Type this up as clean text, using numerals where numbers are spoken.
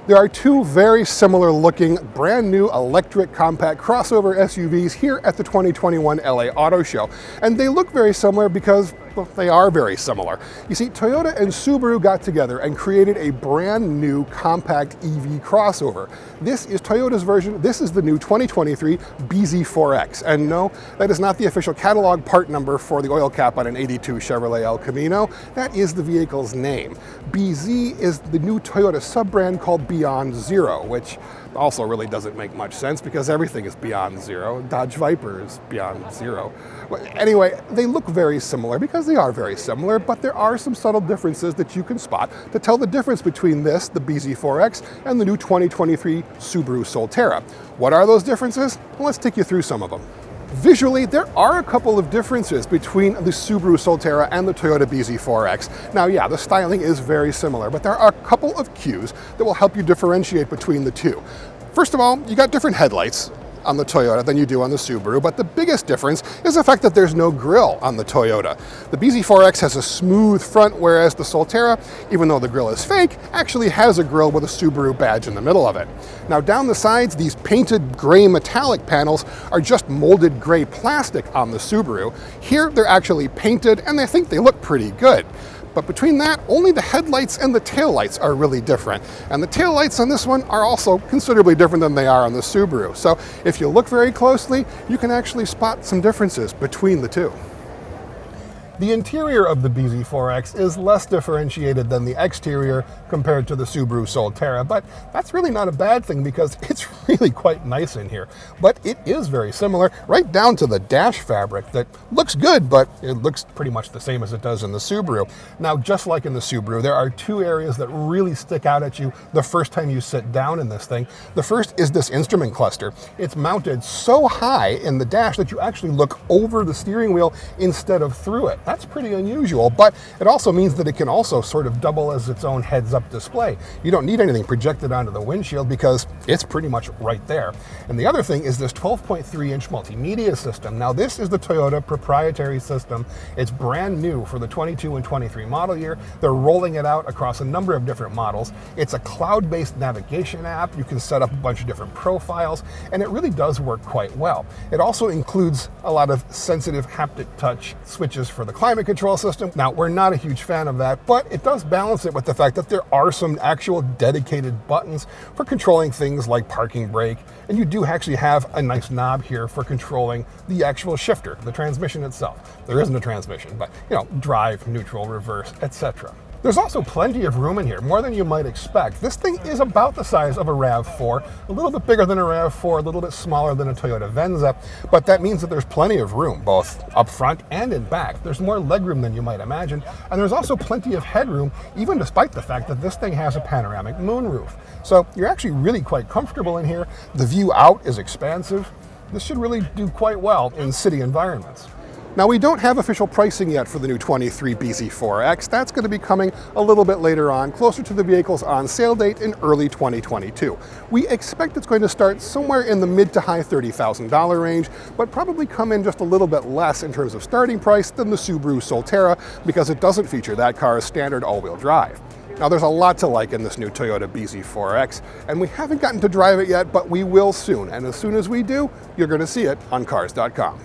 There are two very similar looking brand new electric compact crossover SUVs here at the 2021 LA Auto Show. And they look very similar because, well, they are very similar. You see, Toyota and Subaru got together and created a brand new compact EV crossover. This is Toyota's version. This is the new 2023 bZ4X. And no, that is not the official catalog part number for the oil cap on an 82 Chevrolet El Camino. That is the vehicle's name. bZ is the new Toyota sub-brand called Beyond Zero, which also really doesn't make much sense because everything is Beyond Zero. Dodge Viper is Beyond Zero. Anyway, they look very similar because they are very similar, but there are some subtle differences that you can spot to tell the difference between this, the bZ4X, and the new 2023 Subaru Solterra. What are those differences? Well, let's take you through some of them. Visually, there are a couple of differences between the Subaru Solterra and the Toyota bZ4X. Now, yeah, the styling is very similar, but there are a couple of cues that will help you differentiate between the two. First of all, you got different headlights on the Toyota than you do on the Subaru, but the biggest difference is the fact that there's no grille on the Toyota. The bZ4X has a smooth front, whereas the Solterra, even though the grille is fake, actually has a grille with a Subaru badge in the middle of it. Now down the sides, these painted gray metallic panels are just molded gray plastic on the Subaru. Here they're actually painted, and I think they look pretty good. But between that, only the headlights and the taillights are really different. And the taillights on this one are also considerably different than they are on the Subaru. So if you look very closely, you can actually spot some differences between the two. The interior of the bZ4X is less differentiated than the exterior compared to the Subaru Solterra, but that's really not a bad thing because it's really quite nice in here. But it is very similar, right down to the dash fabric that looks good, but it looks pretty much the same as it does in the Subaru. Now, just like in the Subaru, there are two areas that really stick out at you the first time you sit down in this thing. The first is this instrument cluster. It's mounted so high in the dash that you actually look over the steering wheel instead of through it. That's pretty unusual, but it also means that it can also sort of double as its own heads-up display. You don't need anything projected onto the windshield because it's pretty much right there. And the other thing is this 12.3-inch multimedia system. Now, this is the Toyota proprietary system. It's brand new for the 22 and 23 model year. They're rolling it out across a number of different models. It's a cloud-based navigation app. You can set up a bunch of different profiles, and it really does work quite well. It also includes a lot of sensitive haptic touch switches for the climate control system. Now, we're not a huge fan of that, but it does balance it with the fact that there are some actual dedicated buttons for controlling things like parking brake, and you do actually have a nice knob here for controlling the actual shifter, the transmission itself. There isn't a transmission, but drive, neutral, reverse, etc. There's also plenty of room in here, more than you might expect. This thing is about the size of a RAV4, a little bit bigger than a RAV4, a little bit smaller than a Toyota Venza, but that means that there's plenty of room, both up front and in back. There's more legroom than you might imagine, and there's also plenty of headroom, even despite the fact that this thing has a panoramic moonroof. So you're actually really quite comfortable in here. The view out is expansive. This should really do quite well in city environments. Now, we don't have official pricing yet for the new 23 bZ4X. That's going to be coming a little bit later on, closer to the vehicle's on sale date in early 2022. We expect it's going to start somewhere in the mid to high $30,000 range, but probably come in just a little bit less in terms of starting price than the Subaru Solterra because it doesn't feature that car's standard all-wheel drive. Now, there's a lot to like in this new Toyota bZ4X, and we haven't gotten to drive it yet, but we will soon. And as soon as we do, you're going to see it on cars.com.